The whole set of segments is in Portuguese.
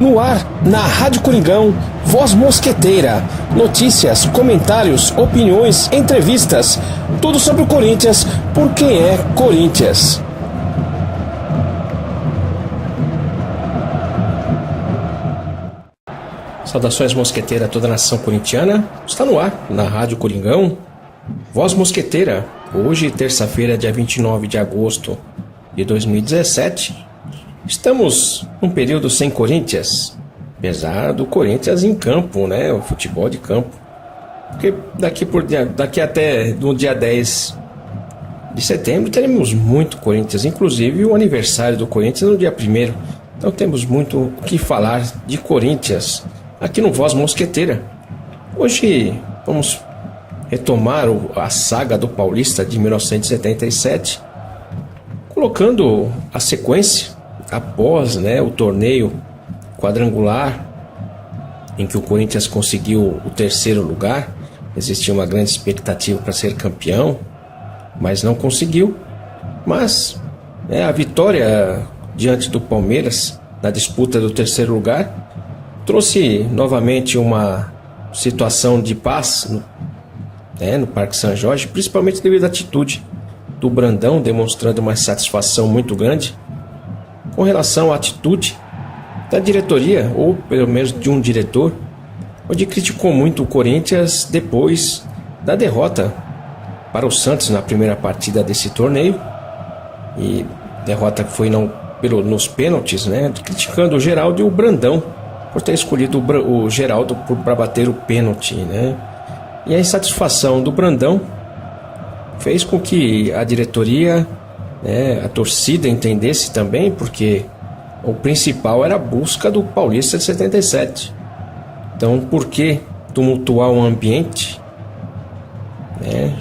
No ar, na Rádio Coringão, Voz Mosqueteira. Notícias, comentários, opiniões, entrevistas. Tudo sobre o Corinthians, por quem é Corinthians. Saudações mosqueteira a toda a nação corintiana. Está no ar, na Rádio Coringão, Voz Mosqueteira. Hoje, terça-feira, dia 29 de agosto de 2017. Estamos num período sem Corinthians, apesar do Corinthians em campo, né? O futebol de campo. Porque daqui até no dia 10 de setembro teremos muito Corinthians, inclusive o aniversário do Corinthians no dia 1º. Então temos muito o que falar de Corinthians aqui no Voz Mosqueteira. Hoje vamos retomar a saga do Paulista de 1977, colocando a sequência após, o torneio quadrangular em que o Corinthians conseguiu o terceiro lugar. Existia uma grande expectativa para ser campeão, mas não conseguiu. Mas a vitória diante do Palmeiras na disputa do terceiro lugar trouxe novamente uma situação de paz no Parque São Jorge, principalmente devido à atitude do Brandão, demonstrando uma satisfação muito grande com relação à atitude da diretoria, ou pelo menos de um diretor, onde criticou muito o Corinthians depois da derrota para o Santos na primeira partida desse torneio, e derrota que foi nos pênaltis, criticando o Geraldo e o Brandão por ter escolhido o Geraldo para bater o pênalti, E a insatisfação do Brandão fez com que a diretoria, a torcida entendesse também, porque o principal era a busca do Paulista de 77. Então, por que tumultuar um ambiente?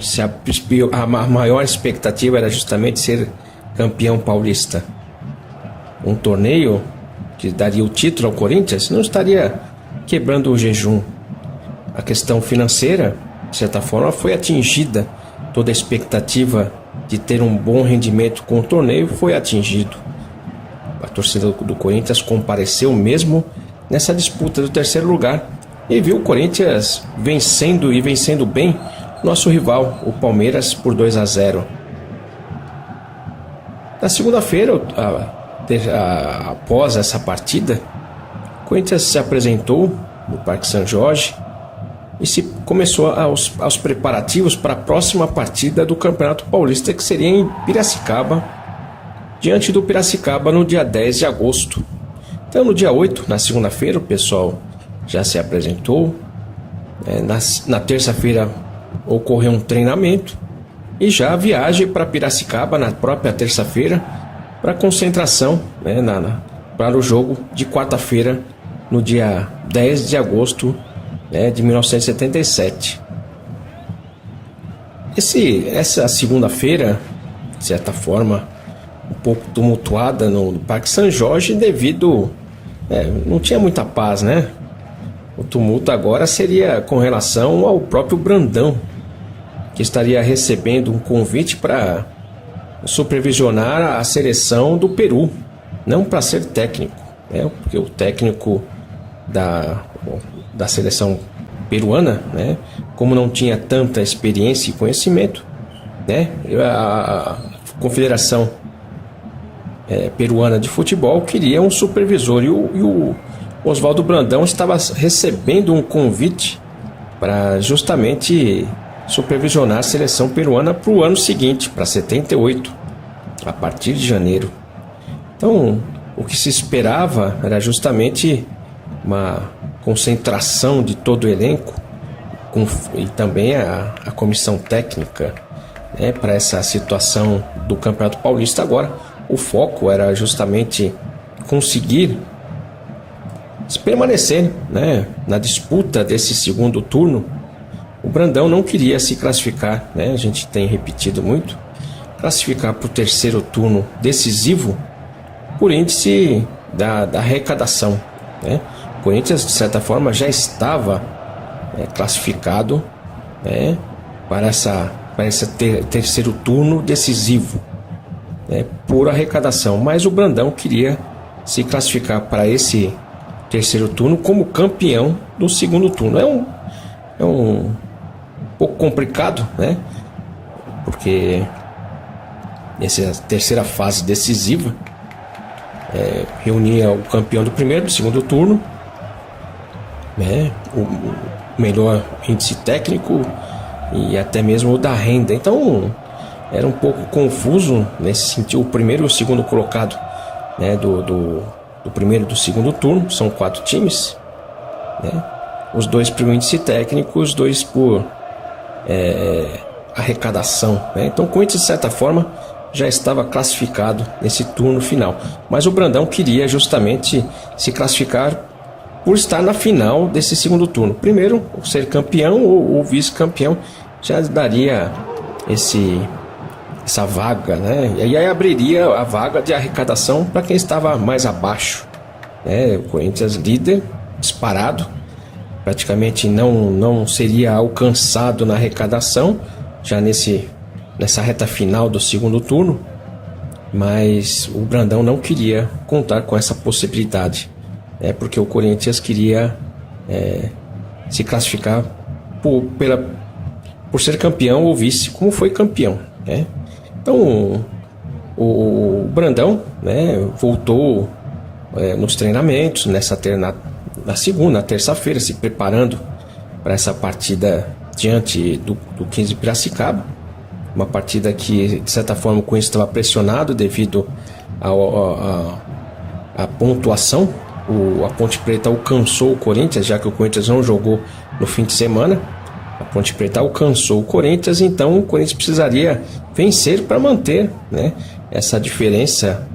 Se a maior expectativa era justamente ser campeão paulista, um torneio que daria o título ao Corinthians, não estaria quebrando o jejum. A questão financeira, de certa forma, foi atingida. Toda a expectativa de ter um bom rendimento com o torneio foi atingido. A torcida do Corinthians compareceu mesmo nessa disputa do terceiro lugar e viu o Corinthians vencendo bem nosso rival, o Palmeiras, por 2-0. Na segunda-feira, após essa partida, o Corinthians se apresentou no Parque São Jorge e começou aos preparativos para a próxima partida do Campeonato Paulista, que seria em Piracicaba, diante do Piracicaba no dia 10 de agosto. Então, no dia 8, na segunda-feira, o pessoal já se apresentou. Na terça-feira ocorreu um treinamento e já a viagem para Piracicaba na própria terça-feira para concentração, para o jogo de quarta-feira, no dia 10 de agosto de 1977. Essa segunda-feira, de certa forma, um pouco tumultuada no Parque São Jorge devido... não tinha muita paz, O tumulto agora seria com relação ao próprio Brandão, que estaria recebendo um convite para supervisionar a seleção do Peru, não para ser técnico, porque o técnico da seleção peruana, como não tinha tanta experiência e conhecimento, a Confederação Peruana de Futebol queria um supervisor, e o Oswaldo Brandão estava recebendo um convite para justamente supervisionar a seleção peruana para o ano seguinte, para 78, a partir de janeiro. Então, o que se esperava era justamente uma concentração de todo o elenco e também a comissão técnica, para essa situação do Campeonato Paulista. Agora, o foco era justamente conseguir permanecer, na disputa desse segundo turno. O Brandão não queria se classificar, a gente tem repetido muito, classificar para o terceiro turno decisivo por índice da arrecadação, O Corinthians, de certa forma, já estava classificado para esse terceiro turno decisivo, por arrecadação, mas o Brandão queria se classificar para esse terceiro turno como campeão do segundo turno. É um pouco complicado, né? Porque essa terceira fase decisiva reunia o campeão do primeiro e do segundo turno, né? O melhor índice técnico e até mesmo o da renda. Então era um pouco confuso nesse sentido. O primeiro e o segundo colocado, né, do primeiro e do segundo turno, são 4 times, né? Os 2 por índice técnico, os 2 por arrecadação, né? Então o Corinthians, de certa forma, já estava classificado nesse turno final, mas o Brandão queria justamente se classificar por estar na final desse segundo turno. Primeiro, ser campeão ou vice-campeão já daria essa vaga, né? E aí abriria a vaga de arrecadação para quem estava mais abaixo, né? O Corinthians líder, disparado, praticamente não seria alcançado na arrecadação já nessa reta final do segundo turno, mas o Brandão não queria contar com essa possibilidade, porque o Corinthians queria se classificar por ser campeão ou vice, como foi campeão, né? Então o Brandão, né, voltou nos treinamentos na segunda, terça-feira, se preparando para essa partida diante do 15 Piracicaba. Uma partida que, de certa forma, o Corinthians estava pressionado devido à pontuação. A Ponte Preta alcançou o Corinthians, já que o Corinthians não jogou no fim de semana. A Ponte Preta alcançou o Corinthians, então o Corinthians precisaria vencer para manter, né, essa diferença,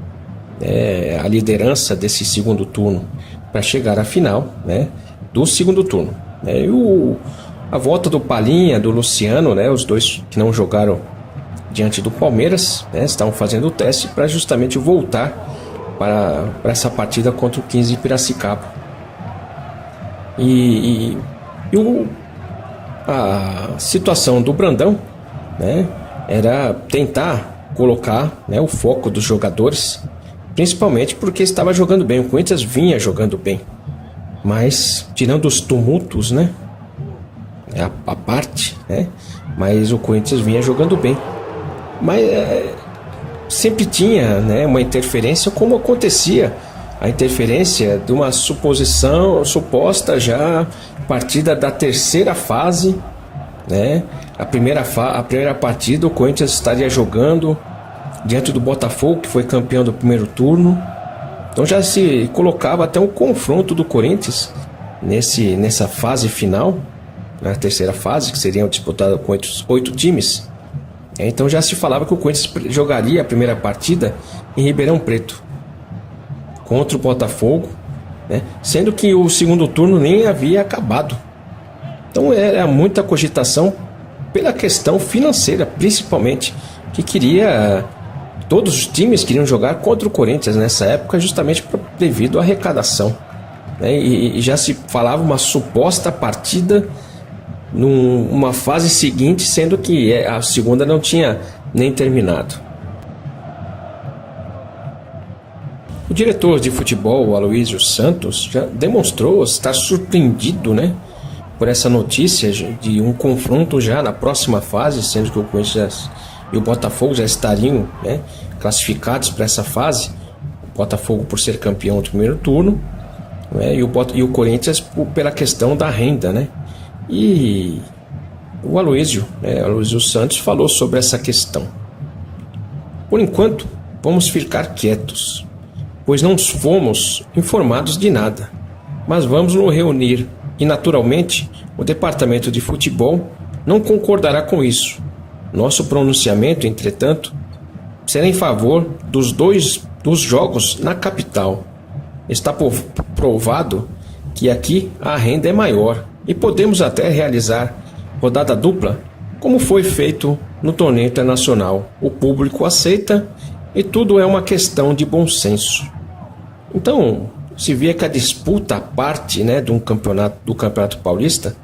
a liderança desse segundo turno, para chegar à final, né, do segundo turno. E a volta do Palhinha, do Luciano, né, os dois que não jogaram diante do Palmeiras, né, estavam fazendo o teste para justamente voltar para essa partida contra o 15 Piracicaba. A situação do Brandão, né, era tentar colocar, né, o foco dos jogadores, principalmente porque estava jogando bem. O Corinthians vinha jogando bem, mas tirando os tumultos, né, a parte, né, mas o Corinthians vinha jogando bem. Mas sempre tinha, né, uma interferência, como acontecia a interferência de uma suposta já partida da terceira fase, né? A primeira partida o Corinthians estaria jogando diante do Botafogo, que foi campeão do primeiro turno. Então já se colocava até um confronto do Corinthians nessa fase final, na terceira fase, que seria disputada com 8 times. Então já se falava que o Corinthians jogaria a primeira partida em Ribeirão Preto contra o Botafogo, né? Sendo que o segundo turno nem havia acabado. Então era muita cogitação pela questão financeira, principalmente, que todos os times queriam jogar contra o Corinthians nessa época, justamente devido à arrecadação, né? E já se falava uma suposta partida numa fase seguinte, sendo que a segunda não tinha nem terminado. O diretor de futebol, Aloysio Santos, já demonstrou estar surpreendido, né, por essa notícia de um confronto já na próxima fase, sendo que o Corinthians e o Botafogo já estariam, né, classificados para essa fase. O Botafogo por ser campeão do primeiro turno, né, e o Corinthians pela questão da renda, né? E o Aloysio Santos falou sobre essa questão. Por enquanto, vamos ficar quietos, pois não fomos informados de nada, mas vamos nos reunir e, naturalmente, o departamento de futebol não concordará com isso. Nosso pronunciamento, entretanto, será em favor dos jogos na capital. Está provado que aqui a renda é maior e podemos até realizar rodada dupla, como foi feito no torneio internacional. O público aceita e tudo é uma questão de bom senso. Então, se via que a disputa, a parte, né, do Campeonato Paulista,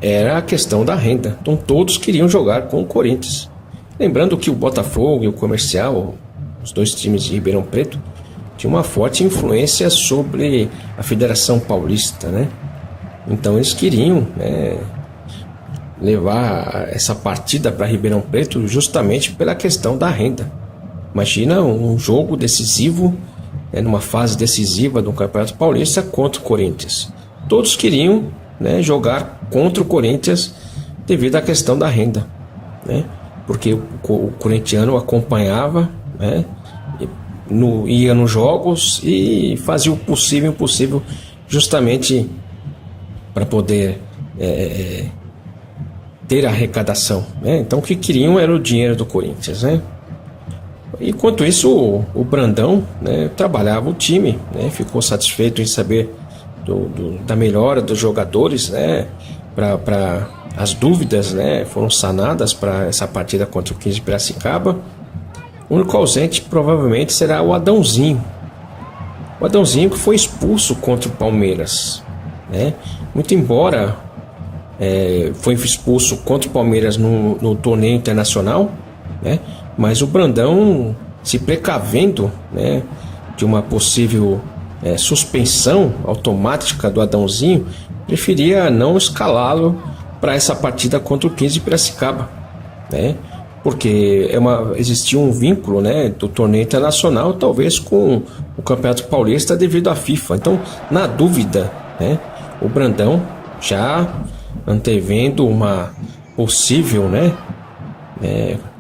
era a questão da renda. Então todos queriam jogar com o Corinthians. Lembrando que o Botafogo e o Comercial, os dois times de Ribeirão Preto, tinha uma forte influência sobre a Federação Paulista, né? Então eles queriam, né, levar essa partida para Ribeirão Preto justamente pela questão da renda. Imagina um jogo decisivo, numa fase decisiva do Campeonato Paulista contra o Corinthians. Todos queriam, né, jogar contra o Corinthians devido à questão da renda, né? Porque o corintiano acompanhava, né, ia nos jogos e fazia o possível e o impossível justamente para poder ter arrecadação, né? Então o que queriam era o dinheiro do Corinthians, né? Enquanto isso o Brandão, né, trabalhava o time, né, ficou satisfeito em saber da melhora dos jogadores, né, para as dúvidas, né, foram sanadas para essa partida contra o 15 de Piracicaba. O único ausente provavelmente será o Adãozinho. O Adãozinho que foi expulso contra o Palmeiras, né? Muito embora foi expulso contra o Palmeiras no torneio internacional, né? Mas o Brandão, se precavendo, né, de uma possível suspensão automática do Adãozinho, preferia não escalá-lo para essa partida contra o 15 de Piracicaba, né? Porque existia um vínculo, né, do torneio internacional, talvez com o Campeonato Paulista devido à FIFA. Então, na dúvida, né, o Brandão, já antevendo uma possível, né,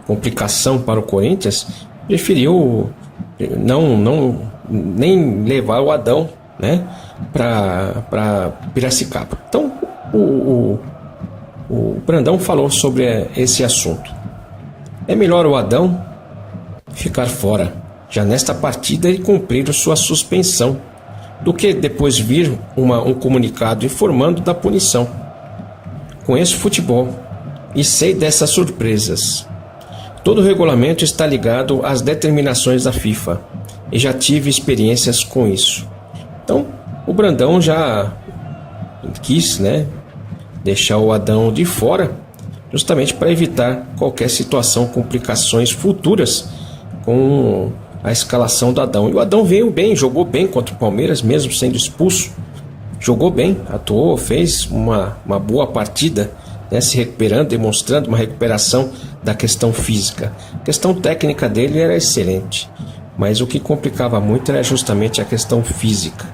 complicação para o Corinthians, preferiu nem levar o Adão, né, para Piracicaba. Então, o Brandão falou sobre esse assunto. É melhor o Adão ficar fora já nesta partida e cumprir sua suspensão, do que depois vir um comunicado informando da punição. Conheço futebol e sei dessas surpresas. Todo o regulamento está ligado às determinações da FIFA e já tive experiências com isso. Então, o Brandão já quis, né, deixar o Adão de fora, justamente para evitar qualquer situação, complicações futuras com a escalação do Adão. E o Adão veio bem, jogou bem contra o Palmeiras, mesmo sendo expulso. Jogou bem, atuou, fez uma boa partida, né, se recuperando, demonstrando uma recuperação da questão física. A questão técnica dele era excelente, mas o que complicava muito era justamente a questão física,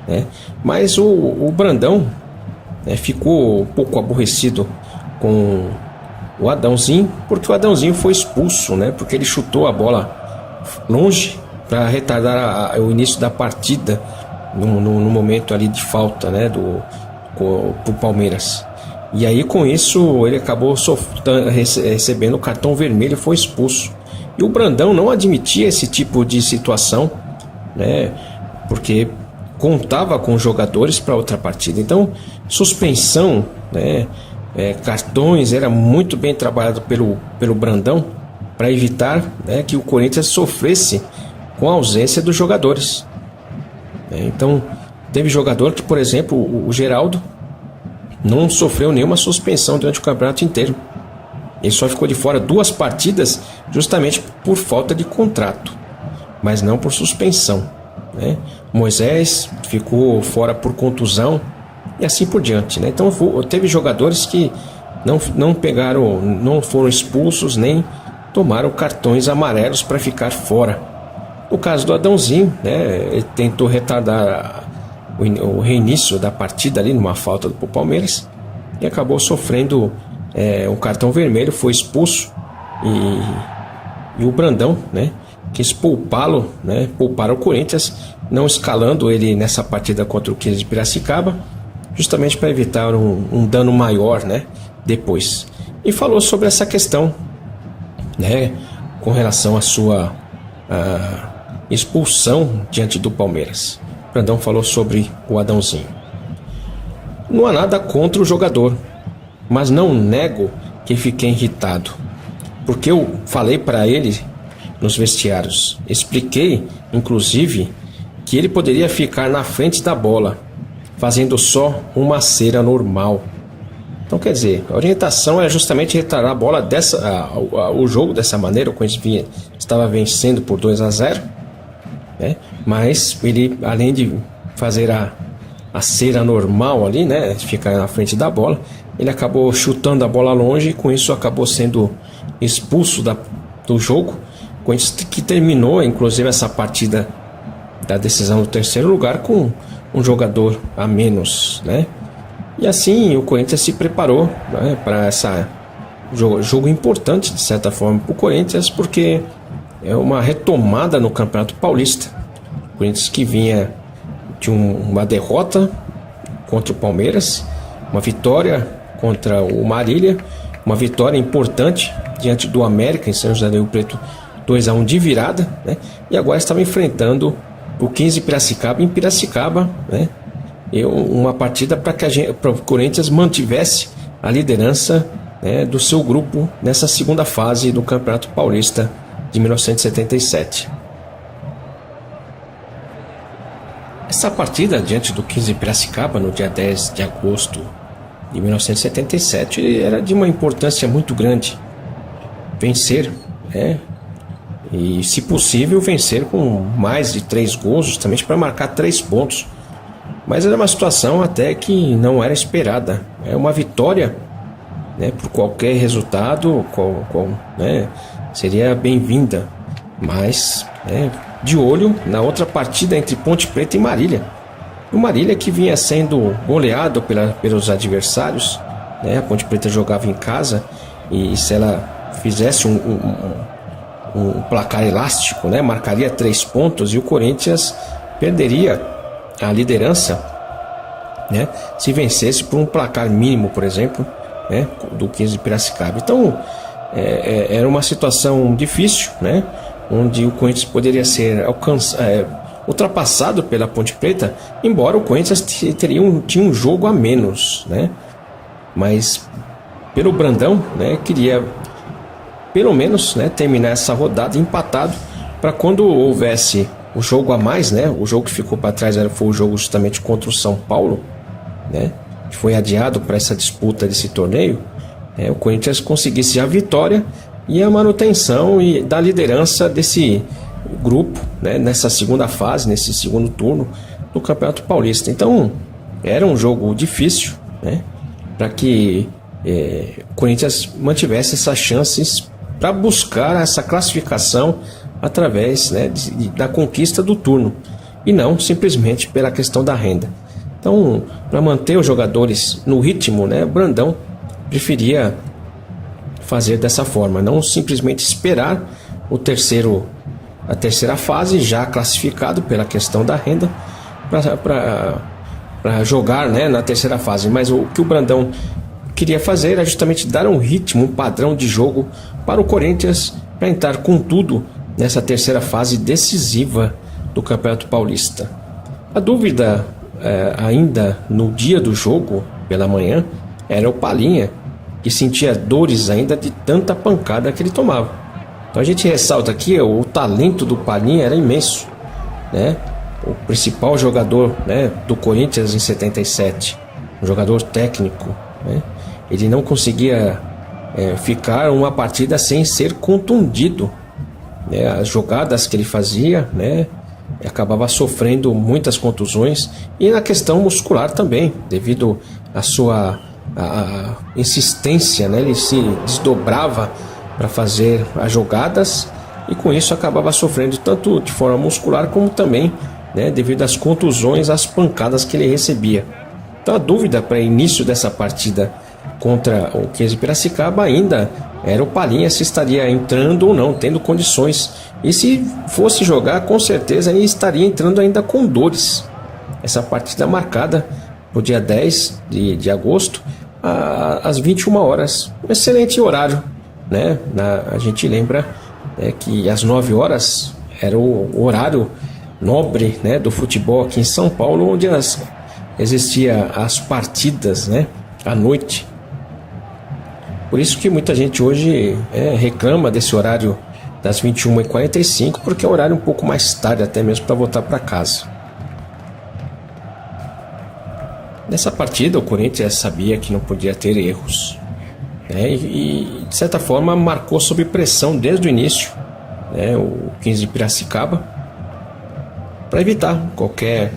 né? Mas o Brandão, né, ficou um pouco aborrecido com o Adãozinho, porque o Adãozinho foi expulso, né, porque ele chutou a bola longe para retardar o início da partida no momento ali de falta, né, pro Palmeiras. E aí com isso ele acabou recebendo o cartão vermelho e foi expulso. E o Brandão não admitia esse tipo de situação, né, porque contava com jogadores para outra partida. Então, suspensão, né, cartões, era muito bem trabalhado pelo Brandão para evitar, né, que o Corinthians sofresse com a ausência dos jogadores. Então, teve jogador que, por exemplo, o Geraldo não sofreu nenhuma suspensão durante o campeonato inteiro. Ele só ficou de fora 2 partidas justamente por falta de contrato, mas não por suspensão, né? Moisés ficou fora por contusão e assim por diante, né? Então teve jogadores que não foram expulsos nem tomaram cartões amarelos para ficar fora. No caso do Adãozinho, né, ele tentou retardar o reinício da partida ali numa falta do Palmeiras e acabou sofrendo um cartão vermelho, foi expulso e o Brandão, né, quis poupá-lo, né, poupar o Corinthians, não escalando ele nessa partida contra o 15 de Piracicaba, justamente para evitar um dano maior, né, depois. E falou sobre essa questão, né, com relação à sua expulsão diante do Palmeiras. O Brandão falou sobre o Adãozinho. Não há nada contra o jogador, mas não nego que fiquei irritado, porque eu falei para ele nos vestiários, expliquei inclusive que ele poderia ficar na frente da bola, fazendo só uma cera normal. Então, quer dizer, a orientação é justamente retardar a bola o jogo dessa maneira. O Corinthians estava vencendo por 2-0, né? mas ele, além de fazer a cera normal ali, né, ficar na frente da bola, ele acabou chutando a bola longe e com isso acabou sendo expulso do jogo, com isso que terminou inclusive essa partida da decisão do terceiro lugar com um jogador a menos, né? E assim o Corinthians se preparou, né, para essa jogo importante de certa forma para o Corinthians, porque é uma retomada no Campeonato Paulista. O Corinthians que vinha de uma derrota contra o Palmeiras, uma vitória contra o Marília, uma vitória importante diante do América em São José do Rio Preto, 2-1 de virada, né? E agora estava enfrentando o 15 Piracicaba em Piracicaba, né? E uma partida para o Corinthians mantivesse a liderança, né, do seu grupo nessa segunda fase do Campeonato Paulista de 1977. Essa partida diante do 15 Piracicaba no dia 10 de agosto de 1977 era de uma importância muito grande. Vencer, né? E se possível vencer com mais de 3 gols, justamente para marcar 3 pontos. Mas era uma situação até que não era esperada. É uma vitória, né, por qualquer resultado, né, seria bem-vinda. Mas, né, de olho na outra partida entre Ponte Preta e Marília. O Marília que vinha sendo goleado pelos adversários, né? A Ponte Preta jogava em casa e se ela fizesse um placar elástico, né, marcaria 3 pontos e o Corinthians perderia a liderança, né, se vencesse por um placar mínimo, por exemplo, né, do 15 de Piracicaba. Então era uma situação difícil, né, onde o Corinthians poderia ser ultrapassado pela Ponte Preta, embora o Corinthians tinha um jogo a menos, né, mas pelo Brandão, né, queria pelo menos, né, terminar essa rodada empatado, para quando houvesse o jogo a mais, né, o jogo que ficou para trás foi o jogo justamente contra o São Paulo, né, que foi adiado para essa disputa desse torneio, o Corinthians conseguisse a vitória e a manutenção da liderança desse grupo, né, nessa segunda fase, nesse segundo turno do Campeonato Paulista. Então era um jogo difícil, né, para que o Corinthians mantivesse essas chances para buscar essa classificação através, né, da conquista do turno e não simplesmente pela questão da renda. Então, para manter os jogadores no ritmo, né, o Brandão preferia fazer dessa forma, não simplesmente esperar a terceira fase já classificado pela questão da renda para jogar, né, na terceira fase, mas o que o Brandão queria fazer era justamente dar um ritmo, um padrão de jogo para o Corinthians para entrar com tudo nessa terceira fase decisiva do Campeonato Paulista. A dúvida ainda no dia do jogo, pela manhã, era o Palhinha, que sentia dores ainda de tanta pancada que ele tomava. Então a gente ressalta aqui, o talento do Palhinha era imenso, né? O principal jogador, né, do Corinthians em 77, um jogador técnico, né? Ele não conseguia ficar uma partida sem ser contundido, né? As jogadas que ele fazia, né, acabava sofrendo muitas contusões, e na questão muscular também, devido à sua insistência, né? Ele se desdobrava para fazer as jogadas e com isso acabava sofrendo tanto de forma muscular como também, né, devido às contusões, às pancadas que ele recebia. Então a dúvida para o início dessa partida contra o 15 Piracicaba ainda era o Palhinha se estaria entrando ou não, tendo condições, e se fosse jogar com certeza ele estaria entrando ainda com dores. Essa partida marcada para o dia 10 de agosto às 21 horas, um excelente horário, né? A gente lembra, que às 9 horas era o horário nobre, né, do futebol aqui em São Paulo, onde existia as partidas, né, à noite. Por isso que muita gente hoje reclama desse horário das 21h45, porque é um horário um pouco mais tarde até mesmo para voltar para casa. Nessa partida o Corinthians sabia que não podia ter erros, né, e de certa forma marcou sob pressão desde o início, né, o 15 de Piracicaba, para evitar qualquer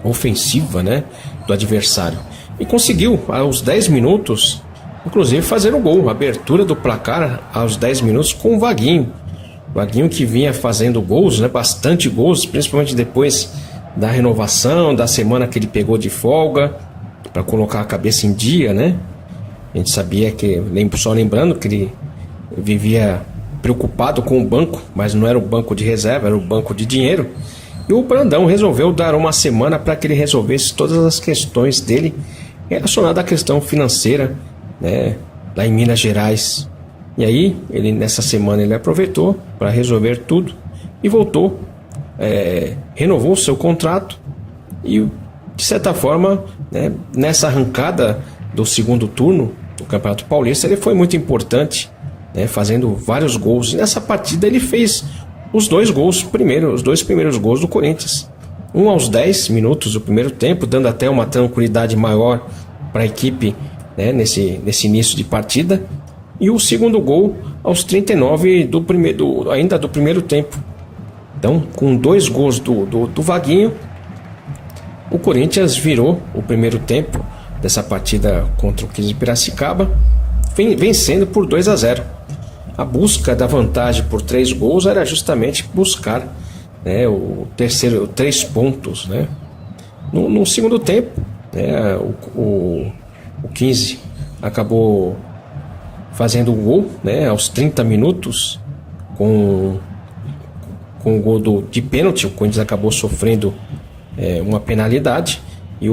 ofensiva, né, do adversário. E conseguiu, aos 10 minutos, inclusive fazer o gol, a abertura do placar aos 10 minutos com o Vaguinho. Vaguinho que vinha fazendo gols, né, bastante gols, principalmente depois da renovação, da semana que ele pegou de folga, para colocar a cabeça em dia, né? A gente sabia que, só lembrando que ele vivia preocupado com o banco, mas não era o banco de reserva, era o banco de dinheiro. E o Brandão resolveu dar uma semana para que ele resolvesse todas as questões dele relacionadas à questão financeira, né, lá em Minas Gerais. E aí, nessa semana ele aproveitou para resolver tudo e voltou, renovou o seu contrato e, de certa forma, né, nessa arrancada do segundo turno do Campeonato Paulista, ele foi muito importante, né, fazendo vários gols. E nessa partida ele fez os dois primeiros gols do Corinthians. Um aos 10 minutos do primeiro tempo, dando até uma tranquilidade maior para a equipe, né, nesse início de partida. E o segundo gol aos 39 ainda do primeiro tempo. Então, com 2 gols do Vaguinho, o Corinthians virou o primeiro tempo dessa partida contra o 15 de Piracicaba, vencendo por 2-0. A busca da vantagem por 3 gols era justamente buscar, né, o terceiro, 3 pontos, né? No segundo tempo, né, o 15 acabou fazendo o gol, né, aos 30 minutos com o gol de pênalti. O Corinthians acabou sofrendo uma penalidade e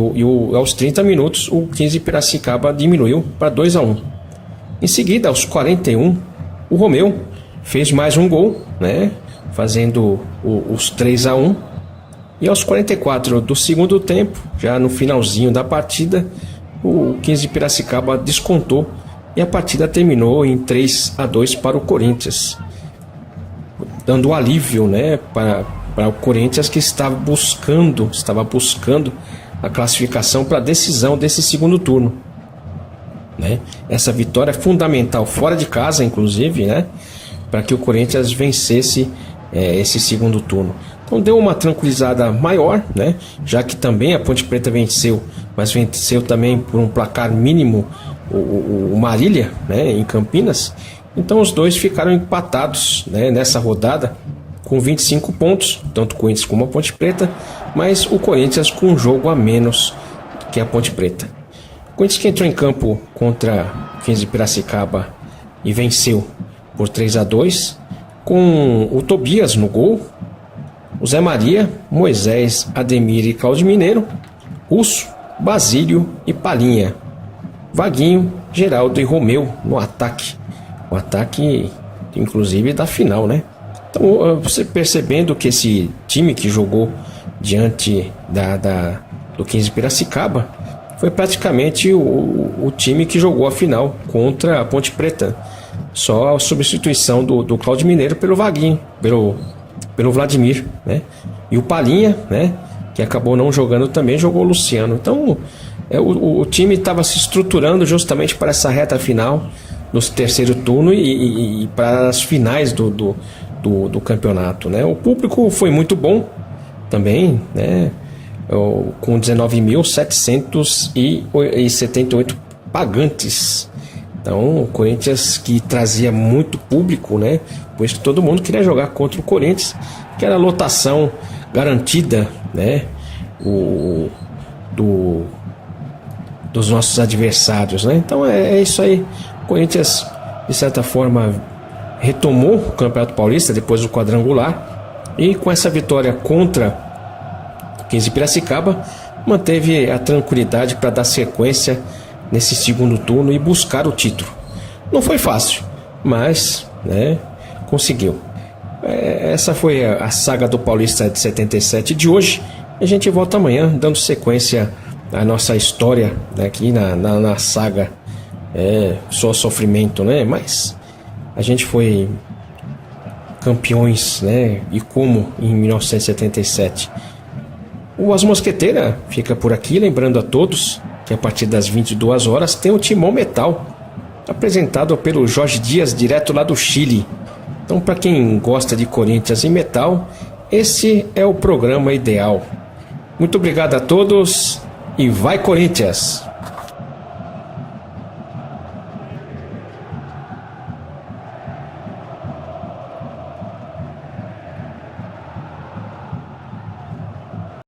aos 30 minutos o 15 Piracicaba diminuiu para 2-1. Em seguida, aos 41, o Romeu fez mais um gol, né, fazendo os 3-1. E aos 44 do segundo tempo, já no finalzinho da partida, o 15 Piracicaba descontou e a partida terminou em 3-2 para o Corinthians, dando alívio, né, para o Corinthians, que estava buscando a classificação para a decisão desse segundo turno, né? Essa vitória é fundamental fora de casa, inclusive, né, para que o Corinthians vencesse esse segundo turno. Então deu uma tranquilizada maior, né, já que também a Ponte Preta venceu, mas venceu também por um placar mínimo o Marília, né, em Campinas. Então os dois ficaram empatados, né, nessa rodada com 25 pontos, tanto o Corinthians como a Ponte Preta, mas o Corinthians com um jogo a menos que a Ponte Preta. O Corinthians que entrou em campo contra o 15 de Piracicaba e venceu por 3-2, com o Tobias no gol, o Zé Maria, Moisés, Ademir e Claudio Mineiro, Russo, Basílio e Palinha, Vaguinho, Geraldo e Romeu no ataque. O ataque, inclusive, da final, né? Então, você percebendo que esse time que jogou diante do 15 Piracicaba foi praticamente o time que jogou a final contra a Ponte Preta. Só a substituição do Claudio Mineiro pelo Vaguinho, pelo Vladimir, né? E o Palinha, né, que acabou não jogando também, jogou o Luciano. Então, o time estava se estruturando justamente para essa reta final no terceiro turno e para as finais do campeonato, né? O público foi muito bom também, né? Com 19.778 pagantes. Então, o Corinthians, que trazia muito público, né? Pois que todo mundo queria jogar contra o Corinthians, que era a lotação garantida, né, dos nossos adversários, né? Então é isso aí. O Corinthians, de certa forma, retomou o Campeonato Paulista depois do quadrangular e com essa vitória contra o 15 Piracicaba manteve a tranquilidade para dar sequência nesse segundo turno e buscar o título. Não foi fácil, mas, né, conseguiu. Essa foi a saga do Paulista de 77 de hoje. A gente volta amanhã dando sequência à nossa história, né, aqui na saga. Só sofrimento, né? Mas a gente foi campeões, né? E como em 1977. O Voz Mosqueteira fica por aqui, lembrando a todos que a partir das 22 horas tem o Timão Metal, apresentado pelo Jorge Dias, direto lá do Chile. Então, para quem gosta de Corinthians e metal, esse é o programa ideal. Muito obrigado a todos e vai Corinthians!